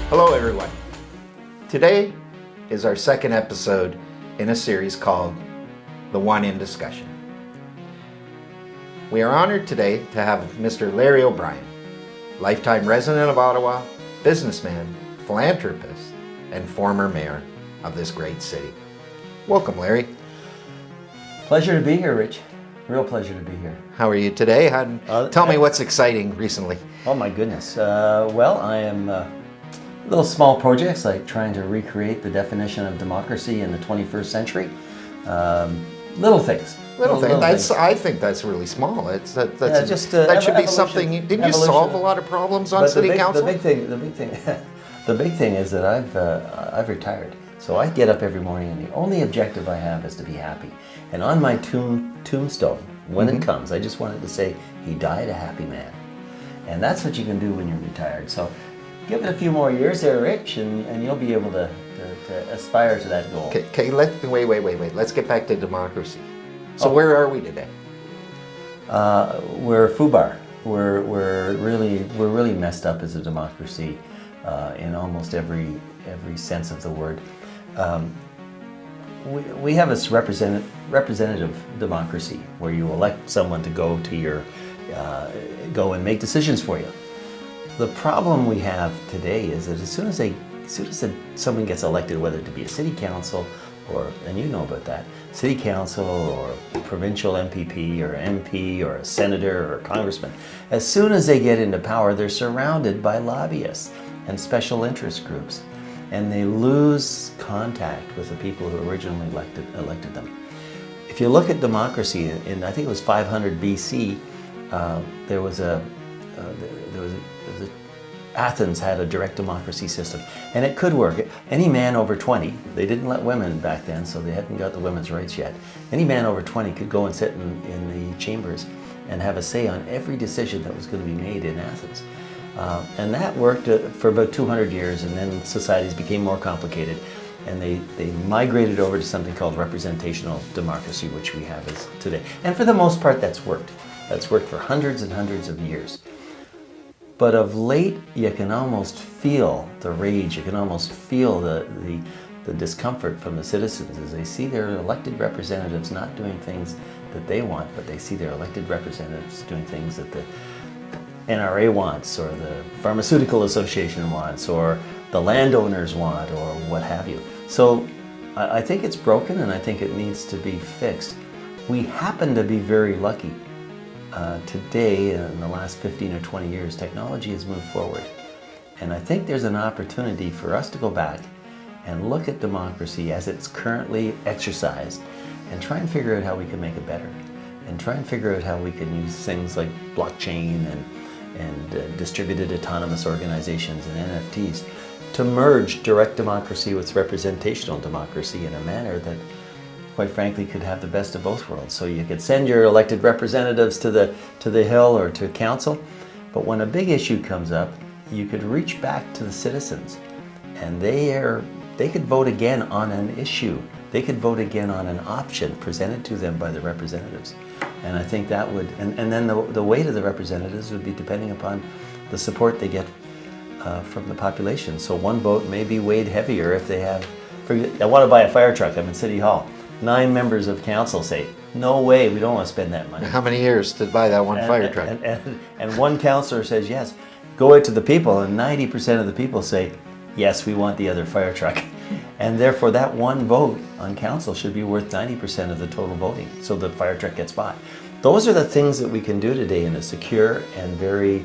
Hello everyone. Today is our second episode in a series called The One in Discussion. We are honored today to have Mr. Larry O'Brien, lifetime resident of Ottawa, businessman, philanthropist, and former mayor of this great city. Welcome, Larry. Pleasure to be here, Rich. Real pleasure to be here. How are you today? Tell me what's exciting recently. Oh my goodness. Well, I am little small projects like trying to recreate the definition of democracy in the 21st century. Little things. Little things. I think that's really small. That should be something. Didn't you solve a lot of problems on city council? The big thing is that I've retired. So I get up every morning and the only objective I have is to be happy. And on my tombstone, when it comes, I just wanted to say, he died a happy man. And that's what you can do when you're retired. So give it a few more years there, Rich, and you'll be able to aspire to that goal. Okay, wait. Let's get back to democracy. So where are we today? We're FUBAR. We're really messed up as a democracy in almost every sense of the word. We have this representative democracy where you elect someone to go and make decisions for you. The problem we have today is that as soon as someone gets elected, whether to be a city council and you know about that, city council or provincial MPP or MP or a senator or a congressman, as soon as they get into power, they're surrounded by lobbyists and special interest groups, and they lose contact with the people who originally elected them. If you look at democracy, in I think it was 500 BC, Athens had a direct democracy system, and it could work. Any man over 20, they didn't let women back then, so they hadn't got the women's rights yet. Any man over 20 could go and sit in the chambers and have a say on every decision that was going to be made in Athens. And that worked for about 200 years, and then societies became more complicated, and they migrated over to something called representational democracy, which we have as today. And for the most part, that's worked. That's worked for hundreds and hundreds of years. But of late, you can almost feel the rage, you can almost feel the discomfort from the citizens as they see their elected representatives not doing things that they want, but they see their elected representatives doing things that the NRA wants, or the Pharmaceutical Association wants, or the landowners want, or what have you. So I think it's broken, and I think it needs to be fixed. We happen to be very lucky. Today, in the last 15 or 20 years, technology has moved forward. And I think there's an opportunity for us to go back and look at democracy as it's currently exercised and try and figure out how we can make it better. And try and figure out how we can use things like blockchain and distributed autonomous organizations and NFTs to merge direct democracy with representational democracy in a manner that, quite frankly, could have the best of both worlds. So you could send your elected representatives to the Hill or to council, but when a big issue comes up, you could reach back to the citizens, and they could vote again on an issue. They could vote again on an option presented to them by the representatives. And I think that would, and then the weight of the representatives would be depending upon the support they get from the population. So one vote may be weighed heavier if they have, I want to buy a fire truck, I'm in City Hall. 9 members of council say, no way, we don't want to spend that money. How many years to buy that one fire truck? And one councillor says, yes. Go out to the people, and 90% of the people say, yes, we want the other fire truck. And therefore, that one vote on council should be worth 90% of the total voting, so the fire truck gets bought. Those are the things that we can do today in a secure and very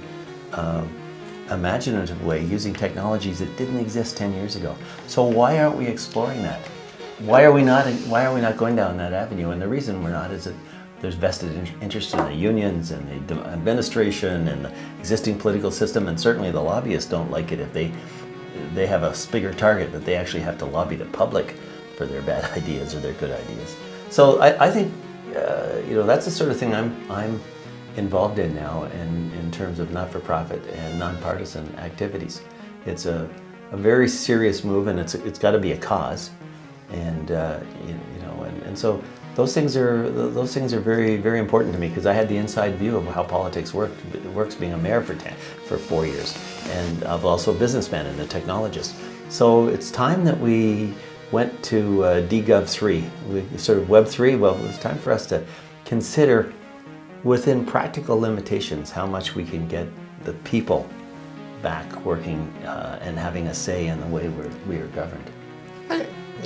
imaginative way, using technologies that didn't exist 10 years ago. So why aren't we exploring that? Why are we not going down that avenue? And the reason we're not is that there's vested interest in the unions and the administration and the existing political system, and certainly the lobbyists don't like it if they have a bigger target that they actually have to lobby the public for their bad ideas or their good ideas. So I think that's the sort of thing I'm involved in now in terms of not-for-profit and nonpartisan activities. It's a very serious move, and it's got to be a cause. And so those things are very, very important to me, because I had the inside view of how politics works being a mayor for 4 years, and I'm also a businessman and a technologist. So it's time that we went to DGov 3, sort of Web 3. Well, it was time for us to consider, within practical limitations, how much we can get the people back working and having a say in the way we are governed.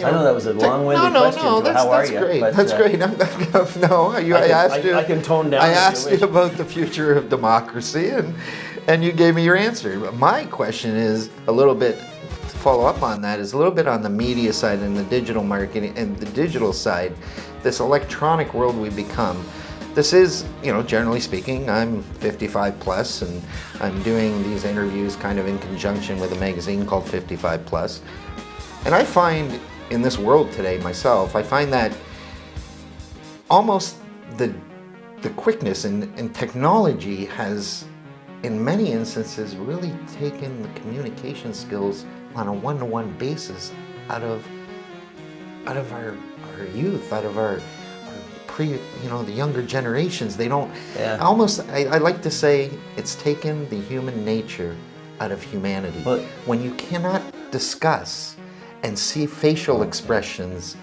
I know that was a long-winded question. No, that's you? great. But, that's great. I can tone down. I asked you about the future of democracy, and you gave me your answer. But my question is a little bit, to follow up on that, is a little bit on the media side and the digital marketing and the digital side, this electronic world we become. This is, generally speaking, I'm 55 plus, and I'm doing these interviews kind of in conjunction with a magazine called 55 Plus. And I find in this world today myself, I find that almost the quickness and technology has, in many instances, really taken the communication skills on a one-to-one basis out of our youth, out of our the younger generations. They don't, I like to say it's taken the human nature out of humanity. But when you cannot discuss and see facial expressions.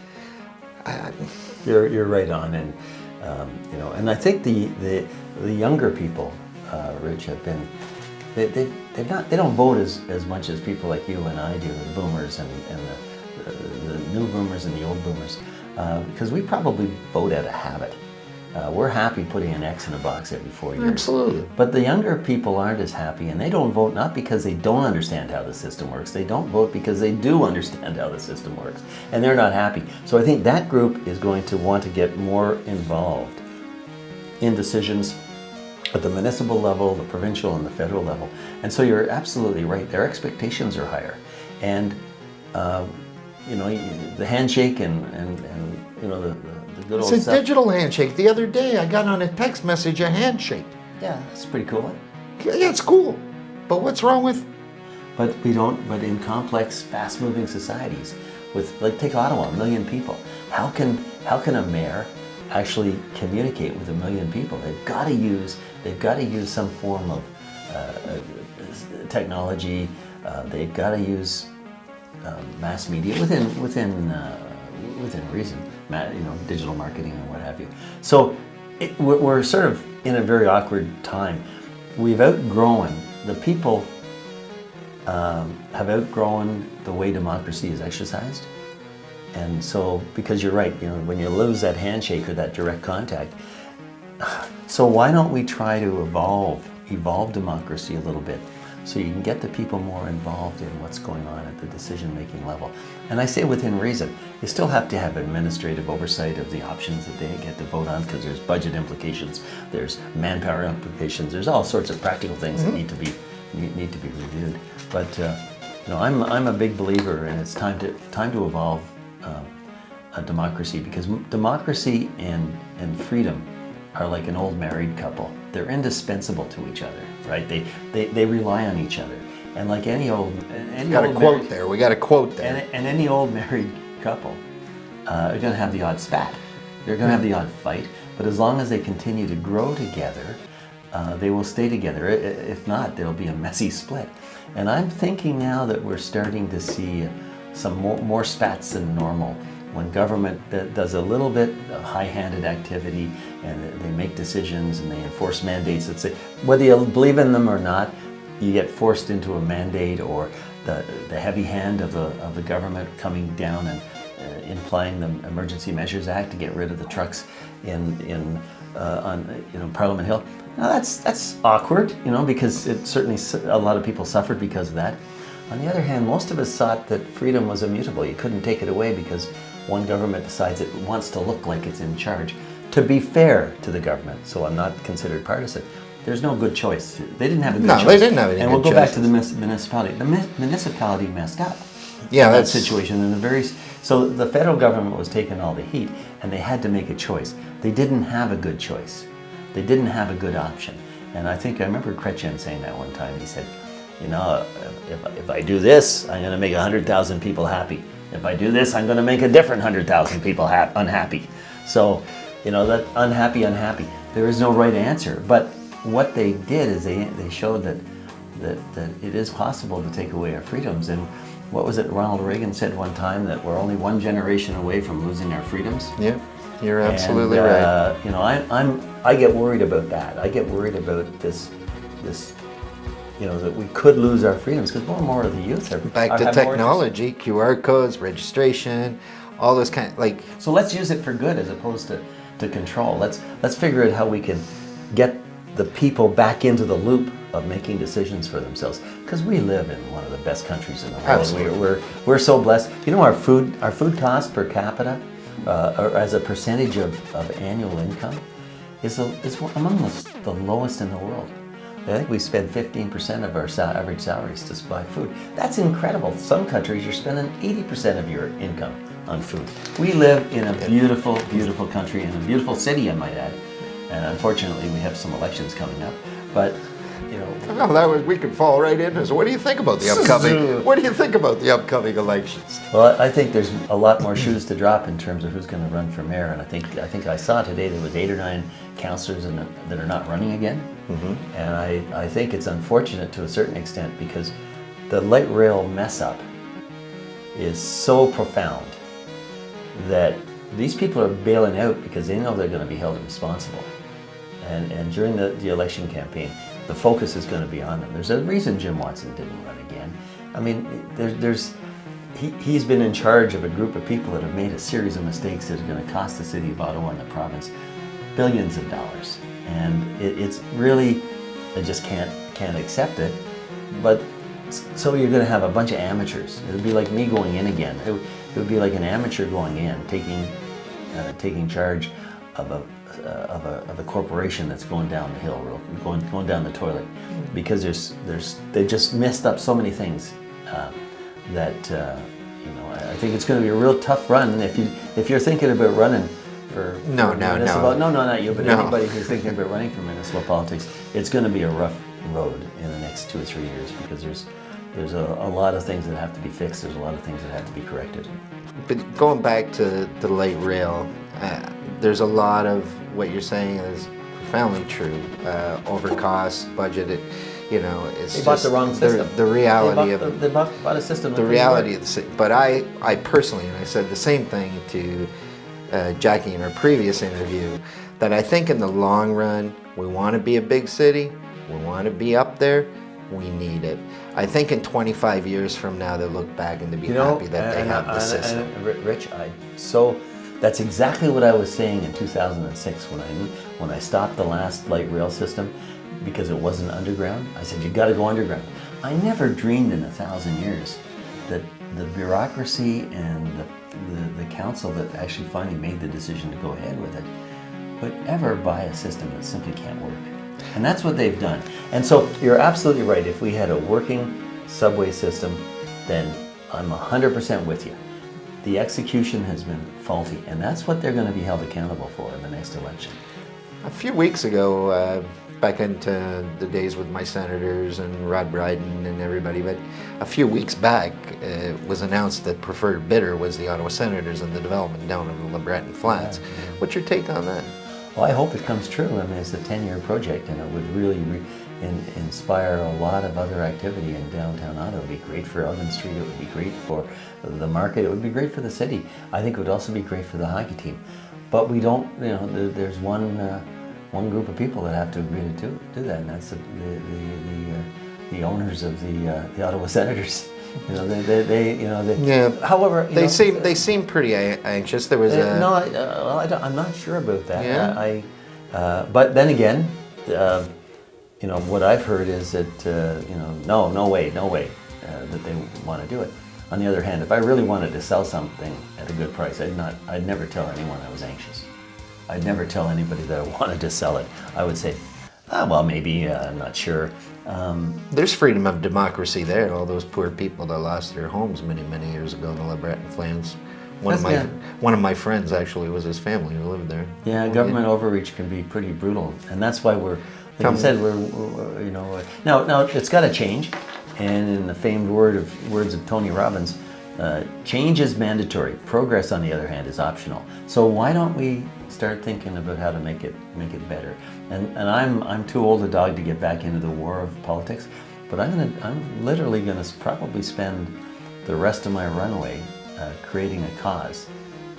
You're right on, and and I think the younger people, Rich, have been they don't vote as much as people like you and I do, the boomers and the new boomers and the old boomers, because we probably vote out of habit. We're happy putting an X in a box every 4 years. Absolutely. But the younger people aren't as happy, and they don't vote not because they don't understand how the system works. They don't vote because they do understand how the system works, and they're not happy. So I think that group is going to want to get more involved in decisions at the municipal level, the provincial, and the federal level. And so you're absolutely right. Their expectations are higher, and the handshake and the good old It's a stuff. digital handshake. The other day I got on a text message a handshake. Yeah, that's pretty cool. Yeah, it's cool. But what's wrong with... But in complex, fast-moving societies, take Ottawa, 1 million people, how can a mayor actually communicate with 1 million people? They've got to use some form of technology. They've got to use mass media within reason, digital marketing and what have you. So we're sort of in a very awkward time. We've outgrown, the people have outgrown the way democracy is exercised. And so, because you're right, when you lose that handshake or that direct contact, so why don't we try to evolve democracy a little bit, so you can get the people more involved in what's going on at the decision-making level. And I say within reason. You still have to have administrative oversight of the options that they get to vote on, because there's budget implications, there's manpower implications, there's all sorts of practical things that need to be reviewed. But I'm a big believer, and it's time to evolve a democracy, because democracy and freedom are like an old married couple. They're indispensable to each other, right? They rely on each other. And like any old We got a quote there. And any old married couple are going to have the odd spat. They're going to have the odd fight. But as long as they continue to grow together, they will stay together. If not, there'll be a messy split. And I'm thinking now that we're starting to see some more spats than normal, when government does a little bit of high-handed activity, and they make decisions and they enforce mandates that say, whether you believe in them or not, you get forced into a mandate, or the heavy hand of the government coming down and implying the Emergency Measures Act to get rid of the trucks on Parliament Hill. Now that's awkward, because it certainly, a lot of people suffered because of that. On the other hand, most of us thought that freedom was immutable. You couldn't take it away because one government decides it wants to look like it's in charge. To be fair to the government, so I'm not considered partisan, there's no good choice. They didn't have a good choice. No, they didn't have any good choice. And we'll go back to the municipality. The municipality messed up. Yeah, that situation. So the federal government was taking all the heat, and they had to make a choice. They didn't have a good choice. They didn't have a good option. And I remember Chrétien saying that one time. He said, if I do this, I'm going to make 100,000 people happy. If I do this, I'm going to make a different 100,000 people unhappy. So, that unhappy. There is no right answer. But what they did is they showed that it is possible to take away our freedoms. And what was it Ronald Reagan said one time, that we're only one generation away from losing our freedoms? Yeah, you're absolutely right. I get worried about that. I get worried about this that we could lose our freedoms because more and more of the youth are Back to technology, QR codes, registration, all this So let's use it for good as opposed to control. Let's figure out how we can get the people back into the loop of making decisions for themselves, because we live in one of the best countries in the world. Absolutely. We're so blessed. Our food cost per capita, or as a percentage of annual income, is among the lowest in the world. I think we spend 15% of our average salaries to buy food. That's incredible. Some countries you're spending 80% of your income on food. We live in a beautiful, beautiful country, in a beautiful city, I might add. And unfortunately, we have some elections coming up. But we could fall right into. So, what do you think about the upcoming? What do you think about the upcoming elections? Well, I think there's a lot more shoes to drop in terms of who's going to run for mayor. And I think I saw today there was 8 or 9 councillors that are not running again. Mm-hmm. And I think it's unfortunate to a certain extent, because the light rail mess up is so profound that these people are bailing out because they know they're going to be held responsible. And during the election campaign, the focus is going to be on them. There's a reason Jim Watson didn't run again. I mean, he's been in charge of a group of people that have made a series of mistakes that are going to cost the city of Ottawa and the province billions of dollars. And it's really, I just can't accept it. But so you're going to have a bunch of amateurs. It would be like me going in again. It would be like an amateur going in, taking charge of a corporation that's going down the hill, going down the toilet, because they've just messed up so many things that I think it's going to be a real tough run if you're thinking about running for municipal. No, not you, but anybody who's thinking about running for municipal politics. It's going to be a rough road in the next 2 or 3 years, because there's a lot of things that have to be fixed. There's a lot of things that have to be corrected. But going back to the light rail, there's a lot of what you're saying is profoundly true. Overcost, budgeted, it's they bought the wrong system. The reality they bought a system. The reality of the but I personally, and I said the same thing to Jackie in our previous interview, that I think in the long run, we want to be a big city, we want to be up there, we need it. I think in 25 years from now, they'll look back and they'll be happy that they have the system. Rich, that's exactly what I was saying in 2006 when I stopped the last light rail system, because it wasn't underground. I said, you got to go underground. I never dreamed in 1,000 years that the bureaucracy and the council that actually finally made the decision to go ahead with it would ever buy a system that simply can't work. And that's what they've done. And so you're absolutely right. If we had a working subway system, then I'm 100% with you. The execution has been faulty, and that's what they're going to be held accountable for in the next election. A few weeks ago, back into the days with my senators and Rod Bryden and everybody, but a few weeks back, it was announced that preferred bidder was the Ottawa Senators and the development down in the LeBreton Flats. Yeah. What's your take on that? Well, I hope it comes true. I mean, it's a 10-year project, and it would really inspire a lot of other activity in downtown Ottawa. It would be great for Elgin Street. It would be great for the market. It would be great for the city. I think it would also be great for the hockey team. But we don't, there's one group of people that have to agree to do that, and that's the owners of the Ottawa Senators. However, they seem pretty anxious. There was I'm not sure about that. Yeah. But then again, what I've heard is that no way that they want to do it. On the other hand, if I really wanted to sell something at a good price, I'd never tell anyone I was anxious. I'd never tell anybody that I wanted to sell it. I would say, well, maybe, I'm not sure. There's freedom of democracy there. All those poor people that lost their homes many, many years ago in the LeBreton Flats. One of my friends actually was his family who lived there. Yeah, government overreach can be pretty brutal, and that's why we're, like you said, now it's got to change. And in the famed words of Tony Robbins, Change is mandatory. Progress, on the other hand, is optional. So why don't we start thinking about how to make it better? And I'm too old a dog to get back into the war of politics, but I'm literally gonna probably spend the rest of my runway creating a cause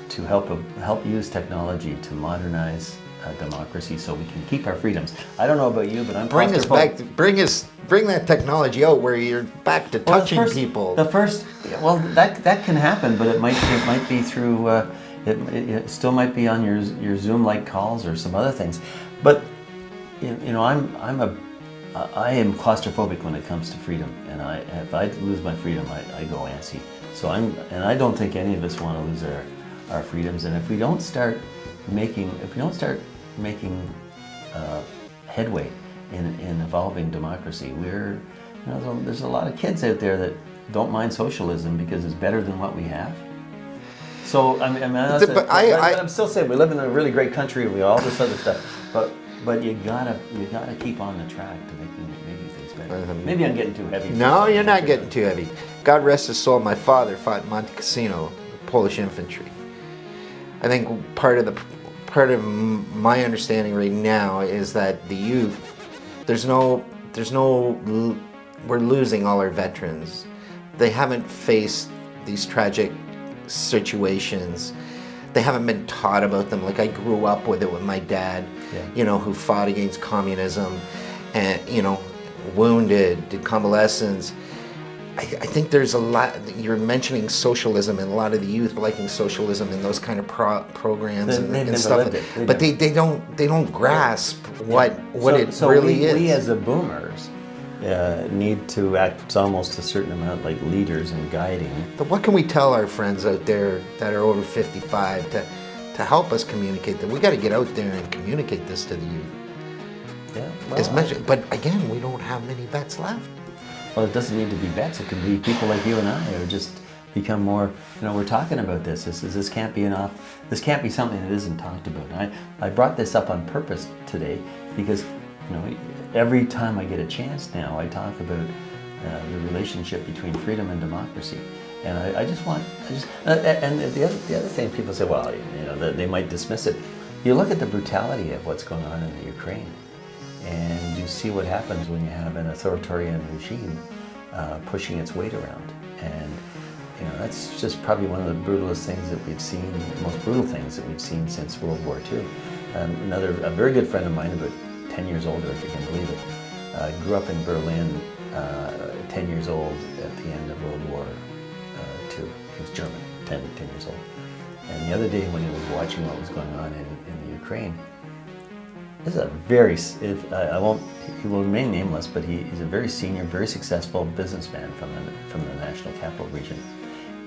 to help use technology to modernize democracy so we can keep our freedoms. I don't know about you, but I'm Bring that technology out where you're back to touching people. Well, that can happen, but it might be through it still might be on your Zoom-like calls or some other things. But I am claustrophobic when it comes to freedom, and if I lose my freedom, I go antsy. So I don't think any of us want to lose our freedoms. And if we don't start making headway in evolving democracy, there's a lot of kids out there that don't mind socialism because it's better than what we have. So but I'm still saying we live in a really great country. We all this other stuff, but you gotta keep on the track to making things better. Maybe I'm getting too heavy. No, you're not getting too heavy. God rest his soul. My father fought in Monte Cassino, Polish infantry. I think part of my understanding right now is that the youth, we're losing all our veterans. They haven't faced these tragic situations. They haven't been taught about them. Like I grew up with it with my dad, who fought against communism and, wounded, did convalescence. I think there's a lot, you're mentioning socialism and a lot of the youth liking socialism and those kind of programs and stuff. But they don't grasp what it really is. We as a boomers need to act almost a certain amount like leaders in guiding. But what can we tell our friends out there that are over 55 to help us communicate that? We got to get out there and communicate this to the youth. Yeah. Well, but again, we don't have many vets left. Well, it doesn't need to be vets. It can be people like you and I who just become more, we're talking about this. This can't be enough. This can't be something that isn't talked about. I brought this up on purpose today because, every time I get a chance now, I talk about the relationship between freedom and democracy. And and the other thing people say, well, that they might dismiss it. You look at the brutality of what's going on in the Ukraine, and you see what happens when you have an authoritarian regime pushing its weight around. And that's just probably one of the brutalest things that we've seen, most brutal things that we've seen since World War II. A very good friend of mine, about 10 years older, if you can believe it, grew up in Berlin, 10 years old at the end of World War II. He was German, 10 years old. And the other day when he was watching what was going on in the Ukraine, this is a very, he will remain nameless, but he's a very senior, very successful businessman from the National Capital Region.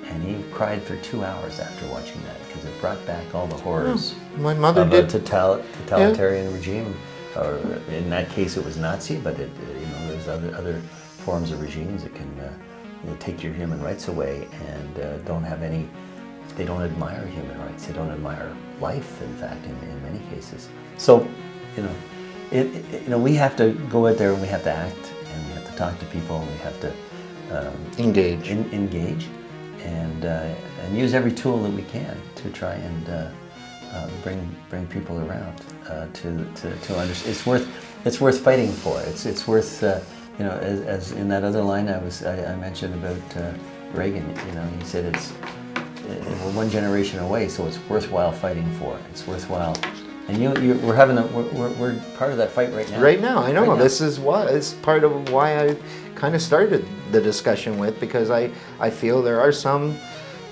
And he cried for 2 hours after watching that because it brought back all the horrors my mother of did. a totalitarian regime. Or in that case, it was Nazi, but there's other forms of regimes that can take your human rights away and they don't admire human rights. They don't admire life, in fact, in many cases. So, we have to go out there and we have to act and we have to talk to people and we have to engage and use every tool that we can to try and bring people around to understand. It's worth fighting for. It's worth as in that other line I mentioned about Reagan. He said we're one generation away, so it's worthwhile fighting for. It's worthwhile. And we're part of that fight right now. Right now, I know. Right now. This is part of why I kind of started the discussion with, because I feel there are some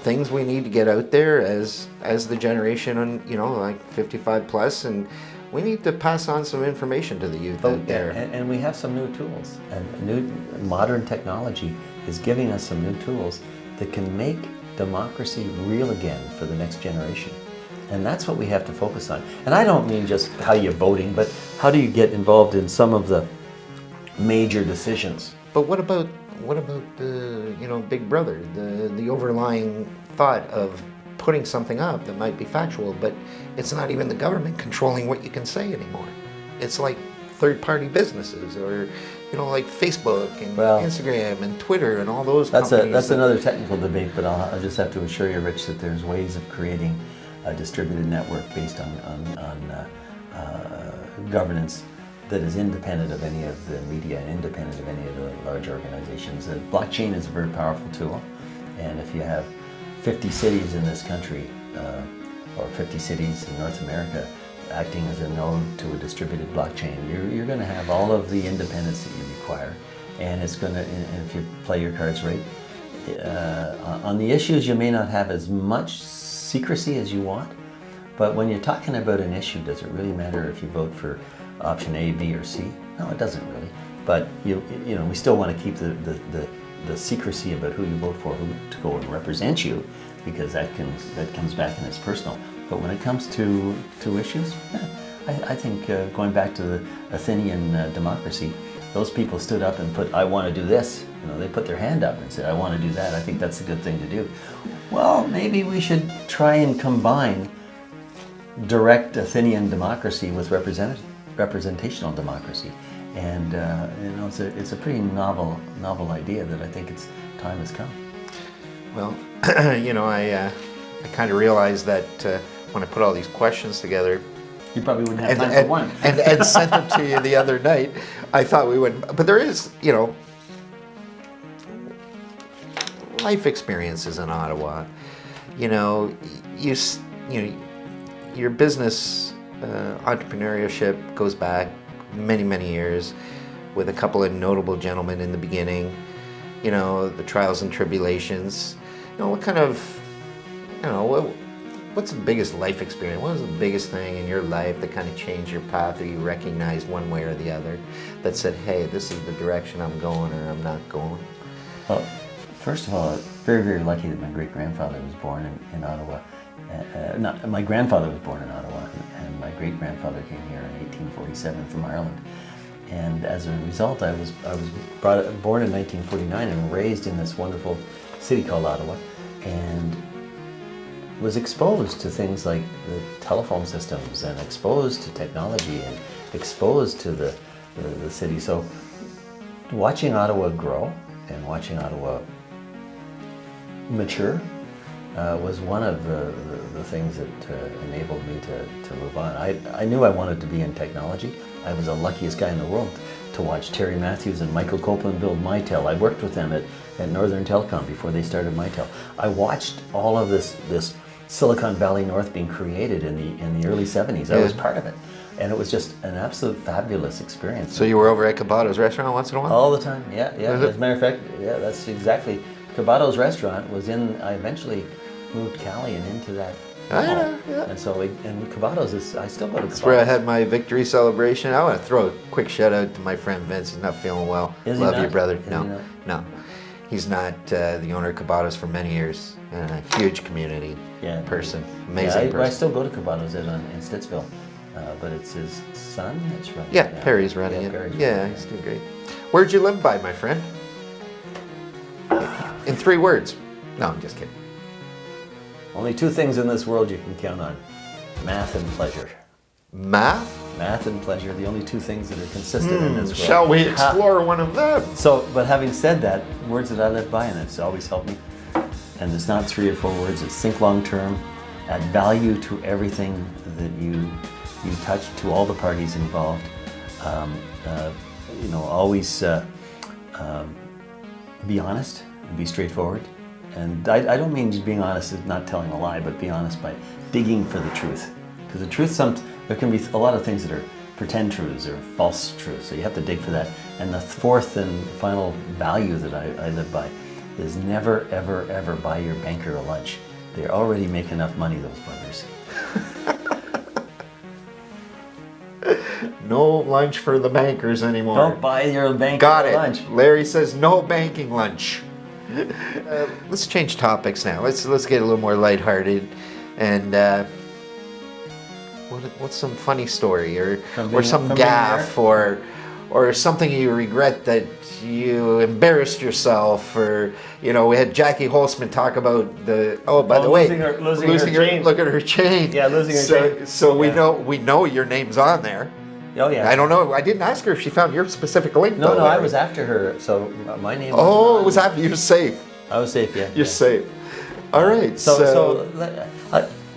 things we need to get out there as the generation, like 55 plus, and we need to pass on some information to the youth out there. And we have some new tools, and new modern technology is giving us some new tools that can make democracy real again for the next generation. And that's what we have to focus on. And I don't mean just how you're voting, but how do you get involved in some of the major decisions. But what about the Big Brother, the overlying thought of putting something up that might be factual, but it's not even the government controlling what you can say anymore. It's like third-party businesses, or like Facebook and Instagram and Twitter and all those companies. That's another technical debate, but I'll just have to assure you, Rich, that there's ways of creating a distributed network based on governance that is independent of any of the media and independent of any of the large organizations. The blockchain is a very powerful tool, and if you have 50 cities in this country, or 50 cities in North America, acting as a node to a distributed blockchain, you're going to have all of the independence that you require, and it's going to, and if you play your cards right, on the issues you may not have as much secrecy as you want, but when you're talking about an issue, does it really matter if you vote for option A, B, or C? No, it doesn't really. But we still want to keep the secrecy about who you vote for, who to go and represent you, because that comes back and it's personal. But when it comes to issues, I think going back to the Athenian democracy, those people stood up and put, I want to do this. They put their hand up and said, I want to do that. I think that's a good thing to do. Well, maybe we should try and combine direct Athenian democracy with representational democracy. And it's a pretty novel idea that I think time has come. Well, I kind of realized that when I put all these questions together, you probably wouldn't have time for one. and sent them to you the other night, I thought we would. But there is, life experiences in Ottawa. Your business entrepreneurship goes back many, many years, with a couple of notable gentlemen in the beginning. The trials and tribulations. What kind of, what's the biggest life experience? What was the biggest thing in your life that kind of changed your path, or you recognized one way or the other, that said, hey, this is the direction I'm going, or I'm not going? Well, first of all, very, very lucky that my great-grandfather was born in Ottawa. My grandfather was born in Ottawa, and my great-grandfather came here in 1847 from Ireland. And as a result, I was born in 1949 and raised in this wonderful city called Ottawa, and was exposed to things like the telephone systems, and exposed to technology, and exposed to the city. So watching Ottawa grow and watching Ottawa mature was one of the things that enabled me to move on. I knew I wanted to be in technology. I was the luckiest guy in the world to watch Terry Matthews and Michael Copeland build Mitel. I worked with them at Northern Telecom before they started Mitel. I watched all of this Silicon Valley North being created in the early 70s. I was part of it. And it was just an absolute fabulous experience. So you were over at Cabato's restaurant once in a while? All the time, yeah. As a matter of fact, yeah, that's exactly. Cabato's restaurant was I eventually moved Callian into that. Yeah. And so, Cabato's I still go to Cabato's. That's where I had my victory celebration. I want to throw a quick shout out to my friend Vince. He's not feeling well. Is he Love not? you, brother. Is No, he not? no. He's not the owner of Cabato's for many years, and a huge community person. Amazing person. I still go to Cabato's in Stittsville, but it's his son that's running it. Yeah, Perry's running it. Perry's Yeah, running it. he's doing great. Where'd you live by, my friend? In 3 words. No, I'm just kidding. Only 2 things in this world you can count on: math and pleasure. Math? Math and pleasure, the only 2 things that are consistent in this world. Shall we explore one of them? So, but having said that, words that I live by, and it's always helped me, and it's not 3 or 4 words, it's think long term, add value to everything that you touch, to all the parties involved. Always be honest and be straightforward. And I don't mean just being honest as not telling a lie, but be honest by digging for the truth. Because the truth, there can be a lot of things that are pretend truths or false truths, so you have to dig for that. And the 4th and final value that I live by is never, ever, ever buy your banker a lunch. They already make enough money, those buggers. No lunch for the bankers anymore. Don't buy your banker Got it. lunch. Larry says no banking lunch. Let's change topics now. Let's get a little more lighthearted, and what's some funny story or some gaffe or something you regret that you embarrassed yourself, or we had Jackie Holzman talk about losing her chain. Look at her chain. Yeah, losing her chain. So we know your name's on there. Oh, yeah. I don't know. I didn't ask her if she found your specific link. No, though, no, I Larry. was after her. So my name. Oh, it was after. You're safe. I was safe. Yeah. You're safe. All right. So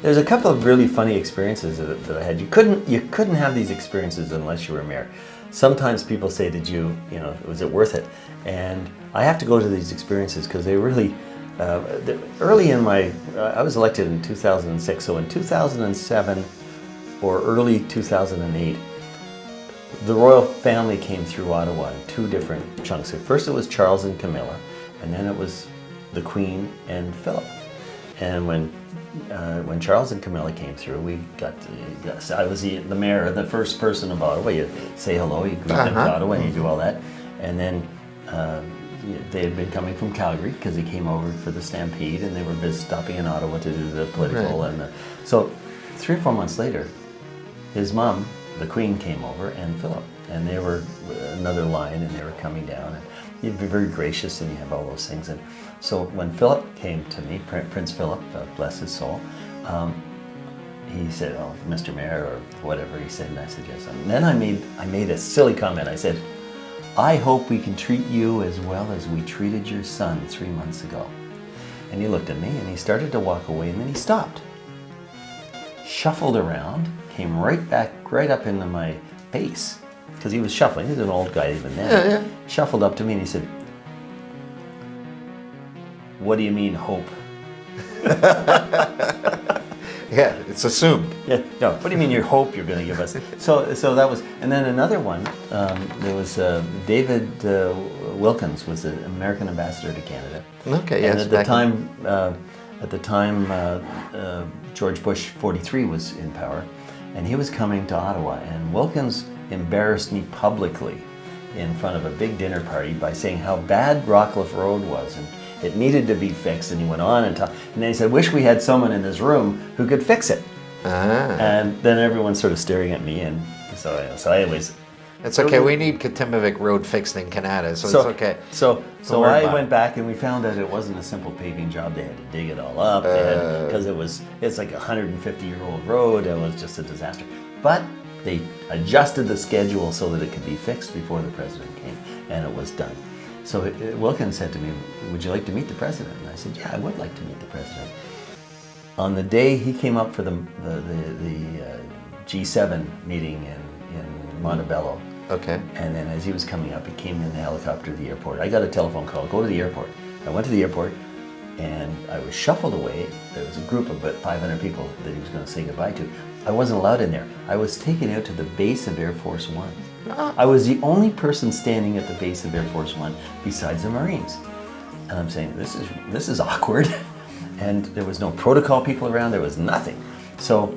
there's a couple of really funny experiences that I had. You couldn't have these experiences unless you were mayor. Sometimes people say, "Did you know, was it worth it?" And I have to go to these experiences because they really. Early in my, I was elected in 2006. So in 2007 or early 2008, the royal family came through Ottawa in two different chunks. At first, it was Charles and Camilla, and then it was the Queen and Philip. And when Charles and Camilla came through, we I was the mayor, the first person of Ottawa. You say hello, you greet them to Ottawa, and you do all that. And then they had been coming from Calgary because they came over for the Stampede, and they were stopping in Ottawa to do the political. Right. And so 3 or 4 months later, his mom, the Queen, came over, and Philip, and they were another line, and they were coming down, and you'd be very gracious, and you have all those things. And so when Philip came to me, Prince Philip, bless his soul, he said, "Oh, Mr. Mayor," or whatever he said, and I said, "Yes." And then I made a silly comment. I said, "I hope we can treat you as well as we treated your son 3 months ago." And he looked at me, and he started to walk away, and then he stopped, shuffled around, came right up into my face, because he was shuffling. He's an old guy even then. Yeah. Shuffled up to me, and he said, "What do you mean, hope?" Yeah, it's assumed. Yeah, no. What do you mean you hope you're going to give us? So that was, and then another one. There was David Wilkins was the American ambassador to Canada. Okay, and yes. at the time, George Bush 43 was in power, and he was coming to Ottawa, and Wilkins embarrassed me publicly in front of a big dinner party by saying how bad Rockcliffe Road was, and it needed to be fixed. And he went on and talked, and then he said, "Wish we had someone in this room who could fix it." And then everyone's sort of staring at me, and so anyways. It's okay. We need Katimavik Road fixed in Canada, so it's okay. So I went back, and we found that it wasn't a simple paving job. They had to dig it all up because it's like a 150-year-old road. It was just a disaster. But they adjusted the schedule so that it could be fixed before the president came, and it was done. So Wilkins said to me, "Would you like to meet the president?" And I said, "Yeah, I would like to meet the president." On the day he came up for the G7 meeting in Montebello, Okay. and then as he was coming up, he came in the helicopter to the airport. I got a telephone call, "Go to the airport." I went to the airport, and I was shuffled away. There was a group of about 500 people that he was going to say goodbye to. I wasn't allowed in there. I was taken out to the base of Air Force One. I was the only person standing at the base of Air Force One besides the Marines. And I'm saying, this is awkward. And there was no protocol people around, there was nothing. So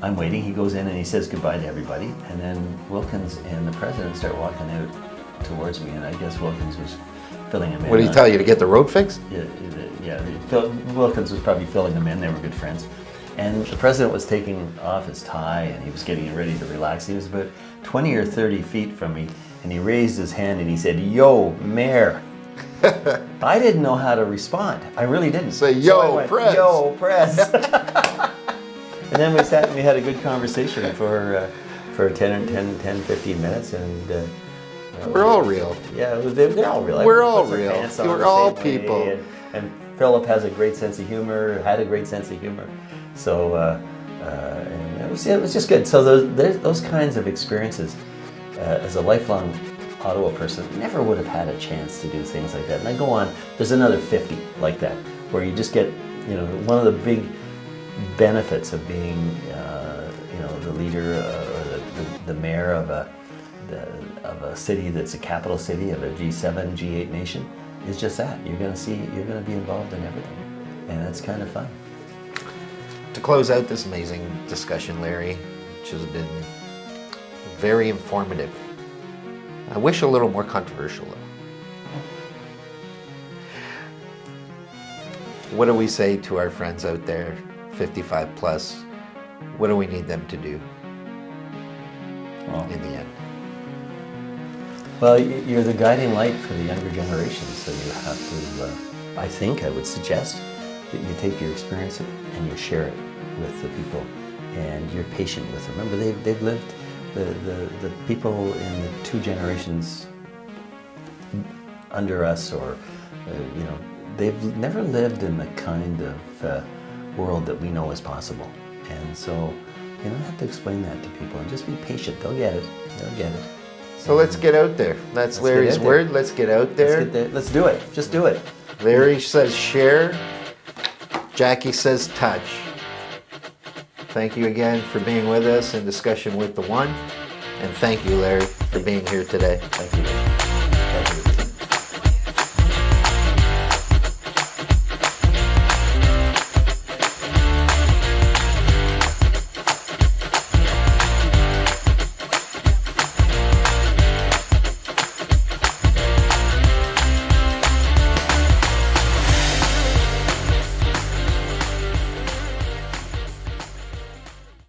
I'm waiting, he goes in and he says goodbye to everybody. And then Wilkins and the president start walking out towards me, and I guess Wilkins was filling him in. What did he tell you, to get the road fixed? Yeah, Wilkins was probably filling them in, they were good friends. And the president was taking off his tie, and he was getting ready to relax. He was about 20 or 30 feet from me, and he raised his hand and he said, "Yo, Mayor." I didn't know how to respond. I really didn't. Say, "Yo, so I went, press." "Yo, press." And then we sat and we had a good conversation for 15 minutes, and We're all real. yeah, they're all real. We're all Everyone puts their real. pants on We're the all same way, people. And Philip has a great sense of humor, had a great sense of humor. So and it was just good. So those kinds of experiences, as a lifelong Ottawa person, never would have had a chance to do things like that. And I go on, there's another 50 like that, where you just get, one of the big benefits of being, the leader or the mayor of a city that's a capital city of a G7, G8 nation, is just that. You're going to be involved in everything, and that's kind of fun. To close out this amazing discussion, Larry, which has been very informative, I wish a little more controversial, though. What do we say to our friends out there, 55 plus? What do we need them to do in the end? Well, you're the guiding light for the younger generation, so you have to, I would suggest that you take your experience and you share it with the people, and you're patient with them. Remember, they've lived the people in the 2 generations under us, or they've never lived in the kind of world that we know is possible. And so you don't have to explain that to people, and just be patient. They'll get it. They'll get it. So let's get out there. That's Larry's word. Let's get out there. Let's do it. Just do it. Larry says share. Jackie says touch. Thank you again for being with us in discussion with the one. And thank you, Larry, for being here today. Thank you.